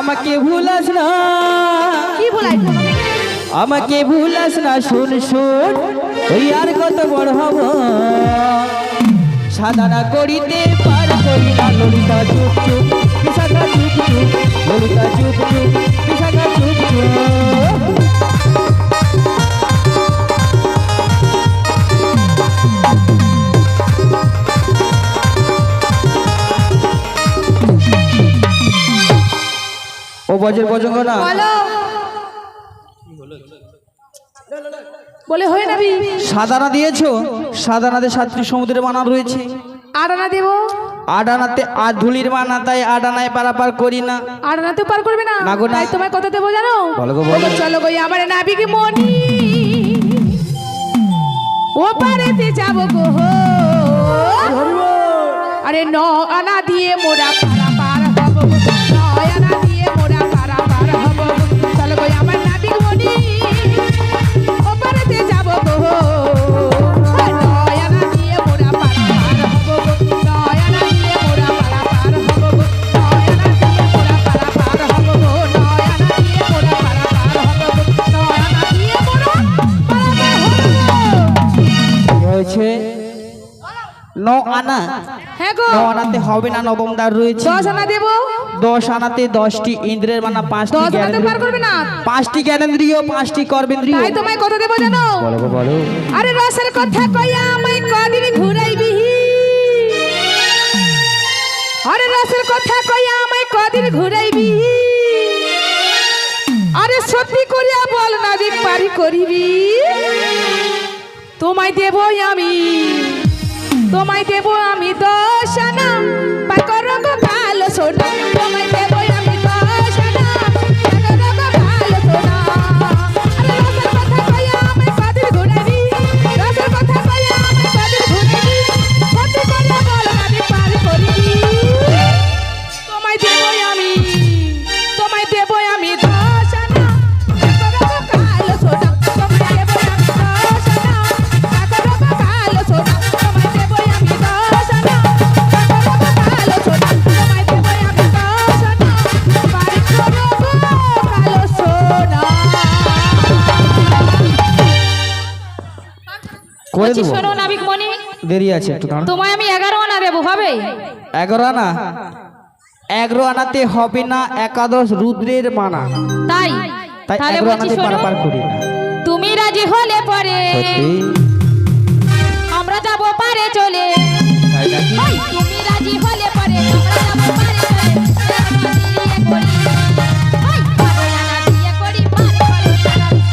আমাকে ভুলাস না, কি বলাই আমাকে ভুলাস না, শুন শুন ওই আর কত বড় হব, সাধনা করিতে পার করি না, ললিতা চুপ চুপ বিশাখা চুপ চুপ, ললিতা চুপ চুপ বিশাখা চুপ চুপ। বজের বজঙ্গ না বলো বলে হয়ে নাবি সাদানা দিয়েছো সাদানাতে 7টি সমুদ্রের মানা রয়েছে আর আনা দেবো আডানাতে আধুলির মানা তাই আডানায় পারাপার করি না আর আনাতে পার করবে না না গো, না। তাই তোমায় কথা দেবো জানো বলো গো, বলো। চলো গো আমার নাবিক মনি ও পারেতে যাব গো আরে ন আনা দিয়ে মোরা পারাপার হব গো। নয় আনা দিয়ে মোরা পারাপার হব গো। চলো গো আমার নাবিক মনি ও পারেতে যাব গো নয় আনা দিয়ে মোরা পারাপার হব গো। নয় আনা দিয়ে মোরা পারাপার হব গো। নয় আনা দিয়ে মোরা পারাপার হব গো। নয় আনা দিয়ে মোরা পারাপার হব গো। নয় আনা দিয়ে মোরা পারাপার হব গো। কি হয়েছে 9 আনা হ্যাঁ গো 9 আনাতে হবে না নবম দ্বার রয়েছে 10 আনা দেবো 10 আনাতে 10টি ইন্দ্রের মানা 5টি 10 আনাতে পার করবে না 5টি জ্ঞানেন্দ্রিয় 5টি কর্মেন্দ্রিয় তাই তোমায় কথা দেবো জানো বলো গো, বলো আরে রসের কথা কইয়া আমায় কদিন ঘুরাইবি আরে রসের কথা কইয়া আমায় কদিন ঘুরাইবি আরে সত্যি করিয়া বল না দিন পারি করিবি তোমায় দেব আমি 10 আনা পার করো গো ভালো সোনা তোমায় দেব আমি 10 আনা পার করো গো ভালো সোনা আরে রসের কথা কইয়া আমায় কদিন ঘুরাইবি রসের কথা কইয়া আমায় কদিন ঘুরাইবি সত্যি করিয়া বল না দিন পারি করিবি তোমায় দেব আমি 10 আনা পার করো গো ভালো সোনা তোমায় দেব আমি 10 আনা পার করো গো ভালো সোনা তোমায় দেব আমি 10 আনা পার করো গো ভালো সোনা তোমায় দেব আমি 10 আনা পার করো গো ভালো সোনা করে বলছি, দেবো শোনো নাবিক মনি দেরি আছে একটু দাঁড়াও তোমায় আমি 11 আনা দেবো হবে 11 আনা 11 আনাতে হবে না একাদশ রুদ্রের মানা তাই তাই তাহলে 11 বলছি আনাতে শোনো পারাপার করি না তুমি রাজি হলে পরে সত্যি আমরা যাব পারে চলে তাই নাকি ওই, তুমি রাজি হলে পরে আমরা যাব পারে চলে বারো আনা দিয়ে করি পার করো তাড়াতাড়ি। বারো আনা দিয়ে করি পার করো তাড়াতাড়ি।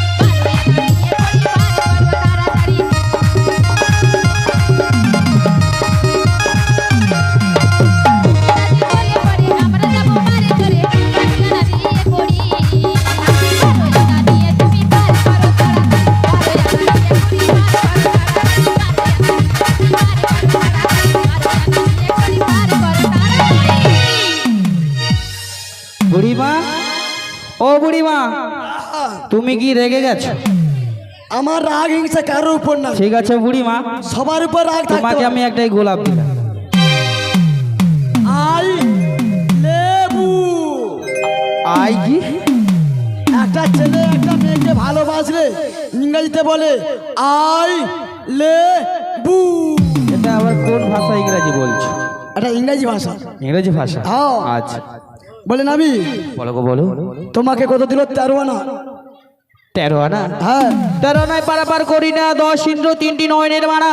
রাজি হলে পরে আমরা যাব পারে চলে বারো আনা দিয়ে করি বারো আনা দিয়ে তুমি পার করো তাড়াতাড়ি। বুড়িমা ও বুড়িমা তুমি কি রেগে গেছো আমার রাগ হিংসা কারোর উপর না ঠিক আছে বুড়িমা সবার উপর রাগ থাকতে তোমাকে পারে। আমি একটাই গোলাপ দিলাম আই লেবু আই কি একটা ছেলে একটা মেয়েকে ভালোবাসলে ইংরেজিতে বলে আই লেবু এটা আবার কোন ভাষা ইংরেজি বলছো এটা ইংরেজি ভাষা ইংরেজি ভাষা হ্যাঁ। আচ্ছা বলে নাবি বলো গো, বলো তোমাকে কত দিল 13 আনা 13 আনা হ্যাঁ 13 আনায় পারাপার করি না 10 ইন্দ্র 3টি নয়নের মানা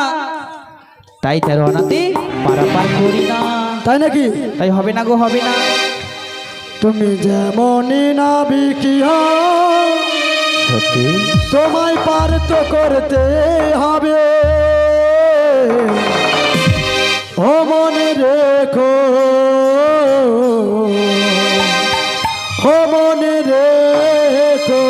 তাই 13 আনাতে পারাপার করি না তাই নাকি তাই হবে না গো, হবে না তুমি যেমনই নাবি কি হও সত্যি তোমায় পার তো করতে হবে ও মনে রেখো ও মনে রেখো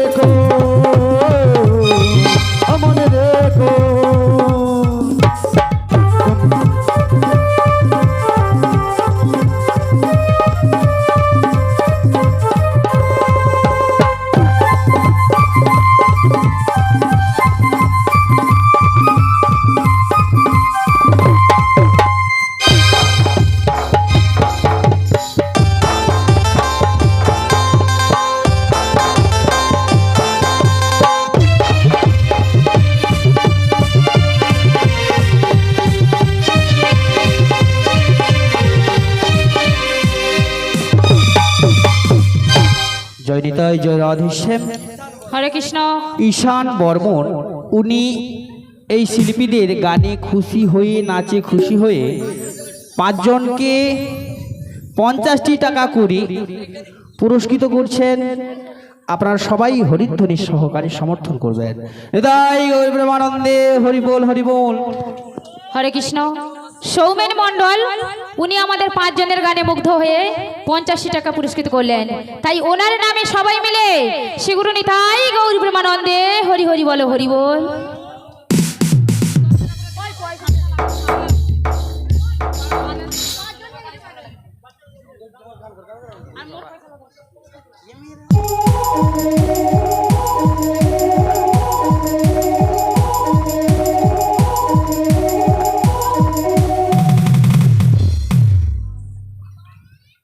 রেখো মনে রেখো। জয় নিতাই, জয় রাধেশ্যাম। হরে কৃষ্ণ। ঈশান বর্মন উনি এই শিল্পীদের গানে খুশি হয়ে, নাচে খুশি হয়ে 5 জনকে 50টি টাকা করে পুরস্কৃত করছেন। আপনারা সবাই হরিধ্বনির সহকারে সমর্থন করবেন। নিতাই গৌর প্রেমানন্দে, হরি বল হরি বল। হরে কৃষ্ণ। সৌমেন মণ্ডল উনি আমাদের 5 জনের গানে মুগ্ধ হয়ে 85 টাকা পুরস্কৃত করলেন। তাই ওনার নামে সবাই মিলে শ্রীগুরু নিতাই গৌর প্রেমানন্দে হরি হরি বলো, হরি বল।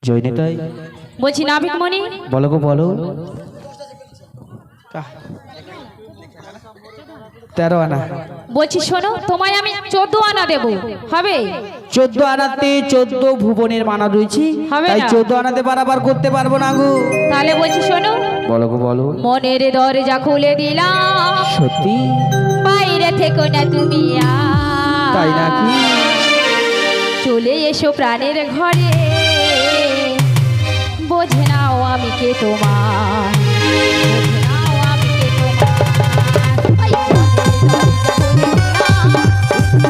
জয় নিতাই। বলছি নাভিক মণি, বলো গো বলো। 13 আনা। বলছি শোনো, তোমায় আমি 14 আনা দেব, হবে? 14 আনাতে 14 ভুবনের মানা রয়েছে, হবে তাই না। 14 আনাতে বারাবার করতে পারবো না গো। তাহলে বলছি শোনো, বলো গো বলো। মনের দরজা খুলে দিলাম, সত্যি বাইরে থেকো না তুমি আর। তাই নাকি? চলে এসো প্রাণের ঘরে, বোঝে নাও আমি কে তোমার, বোঝে নাও আমি কে তোমার। ওই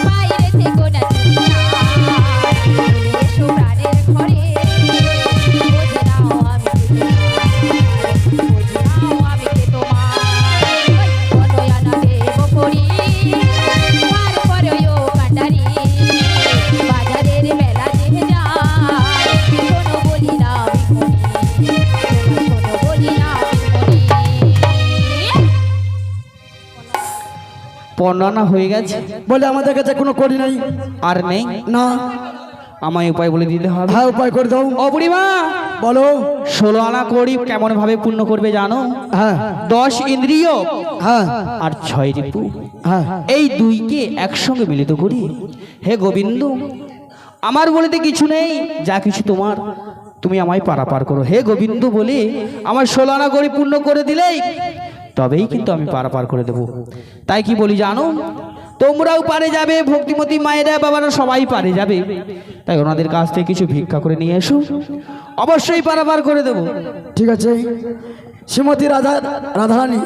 বাইরে থেকো না তুমি আর। চলে এসো প্রাণের ঘরে, বোঝে নাও আমি কে তোমার, বোঝে নাও আমি কে তোমার। ওই বনয়ানা দেব করি, পার করো কান্ডারি, বাজারের মেলা যে যায়, শোনো বলি না আমি মনি, শোনো বলি না আমি মনি। 15 আনা হয়ে গেছে, বলে আমাদের কাছে কোনো করি নাই। আর নেই। না, আমায় উপায় বলে দিতে হবে। হ্যাঁ উপায় করে দাও। ও বুড়িমা, বলো। 16 আনা করি কেমন ভাবে পূর্ণ করবে জানো? হ্যাঁ 10 ইন্দ্রিয় হ্যাঁ আর 6 রিপু, হ্যাঁ এই দুইকে একসঙ্গে মিলিত করি। হে গোবিন্দ, আমার বলিতে কিছু নেই, যা কিছু তোমার, তুমি আমায় পারাপার করো। হে গোবিন্দ বলে আমার 16 আনা করি পূর্ণ করে দিলেই তবেই কিন্তু আমি পারাপার করে দেব। তাই কি বলি জানো, তোমরাও পারে যাবে, ভক্তিমতী মায়েরা বাবারা সবাই পারে যাবে। তাই ওনাদের কাছ থেকে কিছু ভিক্ষা করে নিয়ে এসো, অবশ্যই পারাপার করে দেব। ঠিক আছে। শ্রীমতী রাধারানী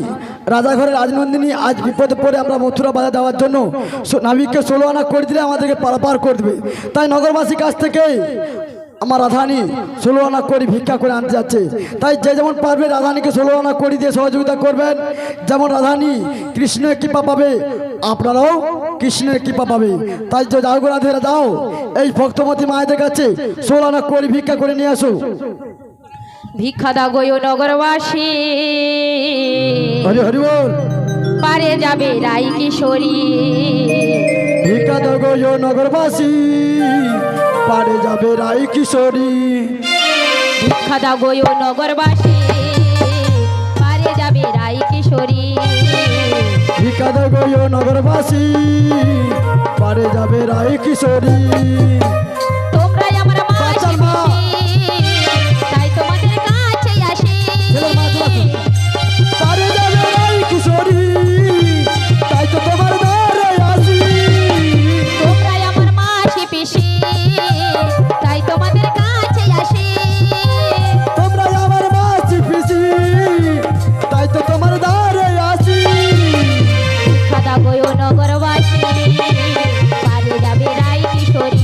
রাজাঘরের রাজনন্দিনী আজ বিপদে পড়ে আমরা মথুরা বাজার দেওয়ার জন্য নাবিককে 16 আনা করে দিলে আমাদেরকে পারাপার করে দেবে। তাই নগরবাসীর কাছ থেকে আমার রাধারানী 16 আনা করে ভিক্ষা করে আনতে যাচ্ছে। তাই যে যেমন পারবে রাধারানীকে 16 আনা করে দিয়ে সহযোগিতা করবেন। যেমন রাধারানী কৃষ্ণের কৃপা পাবে, আপনারাও কৃষ্ণের কৃপা পাবে। তাই যে যাও গো রাধেরা যাও, এই ভক্তমতী মায়েদের কাছে 16 আনা করে ভিক্ষা করে নিয়ে আসো। ভিক্ষা দাও গো নগরবাসী, হরি হরি বল। পারে যাবে রাই কিশোরী। ভিক্ষা দাও গো নগরবাসী, পারে যাবে রাই কিশোরী। ভিক্ষা দাও গো নগরবাসী, পারে যাবে রাই কিশোরী। ভিক্ষা দাও গো নগরবাসী, পারে যাবে রাই কিশোরী। তোমরাই আমার বাচ্চার মাসি মা। পিসি, তাই তোমাদের কাছে আসি। ছেলের মা চলে আসো। পারে যাবে রাই কিশোরী, তাই তো তোমার দ্বারে আসি। তোমরাই আমার মাসি পিসি, তাই তোমাদের কাছে আসি। তোমরা আমার মাছি পিসি, তাই তো তোমার দ্বারে আসি। ভিক্ষা দাও গো নগরবাসী, পারে যাবে রাই কিশোরী।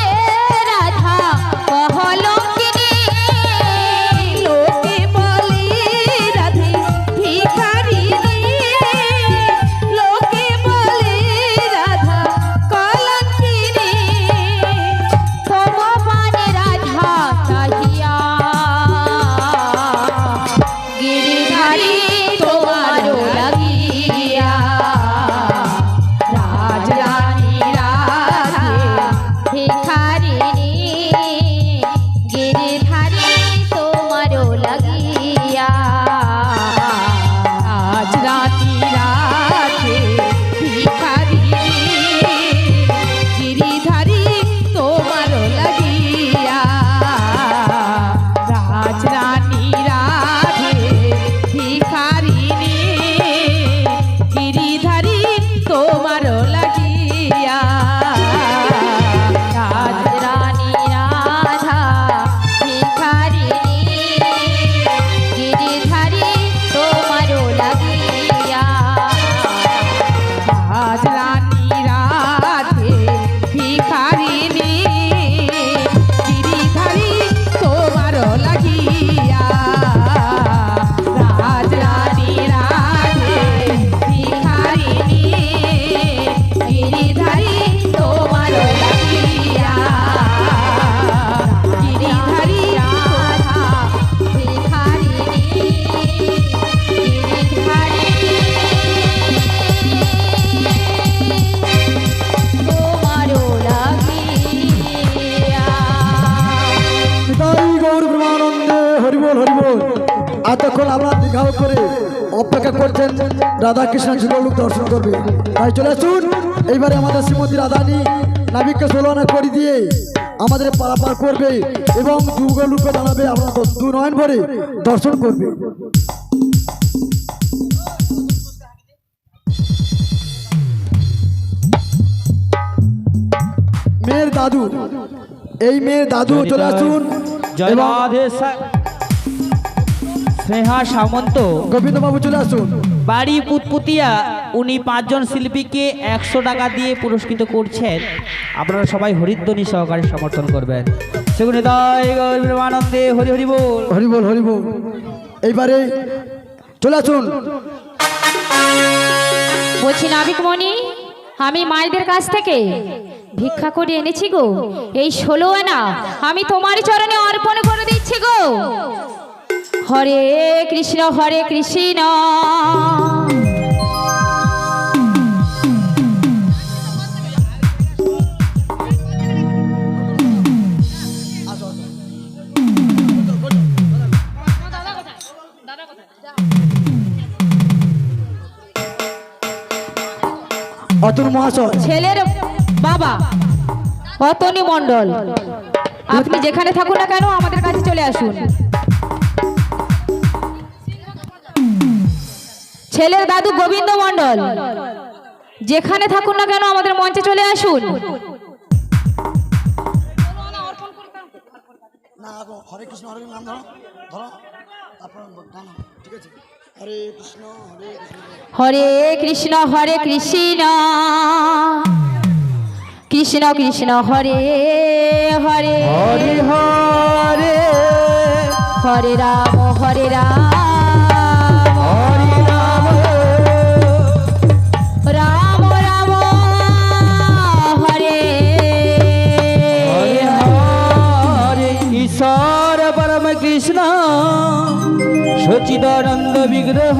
এতক্ষণ আপনারা দীঘাও করে অপেক্ষা করছেন রাধা কৃষ্ণ যুগলুক দর্শন করবে, তাই চলে আসুন। এইবারে আমাদের শ্রীমতী রাধানী নাবিককে সোলনা করে দিয়ে আমাদের পারাপার করবে এবং যুগলুকে জানাবে, আপনারা দু নয়ন ভরে দর্শন করবে। মেয়ের দাদু, এই মেয়ের দাদু চলে আসুন জয় এবং রাধে স্নেহা সামন্ত গোবিন্দবাবু চলে আসুন। বাড়ি পুতপুতিয়া, উনি 5 জন শিল্পীকে 100 টাকা দিয়ে পুরস্কৃত করছেন। আপনারা সবাই হরিধ্বনি সহকারে সমর্থন করবেন। সেগুলো আনন্দে হরি হরি বল। হরি বল হরি বল। এইবারে চলে আসুন। বলছি নাবিকমণি, আমি মায়েদের কাছ থেকে ভিক্ষা করে এনেছি গো, এই 16 আনা আমি তোমার চরণে অর্পণ করে দিচ্ছি গো। হরে কৃষ্ণ হরে কৃষ্ণ অতুল মহাশয়, ছেলের বাবা অতনী মণ্ডল, আপনি যেখানে থাকুন না কেন আমাদের কাছে চলে আসুন। ছেলের দাদু গোবিন্দ মণ্ডল, যেখানে থাকুন না কেন আমাদের মঞ্চে চলে আসুন। হরে কৃষ্ণ হরে নাম ধরো ধরো, তারপর গান, ঠিক আছে? হরে কৃষ্ণ হরে কৃষ্ণ হরে কৃষ্ণ হরে কৃষ্ণ কৃষ্ণ কৃষ্ণ হরে হরে হরি হরে হরে রাম হরে রাম হরি রাম রাম রাম হরে হরে হরে ঈশ্বর পরম কৃষ্ণ সচিদানন্দ বিগ্রহ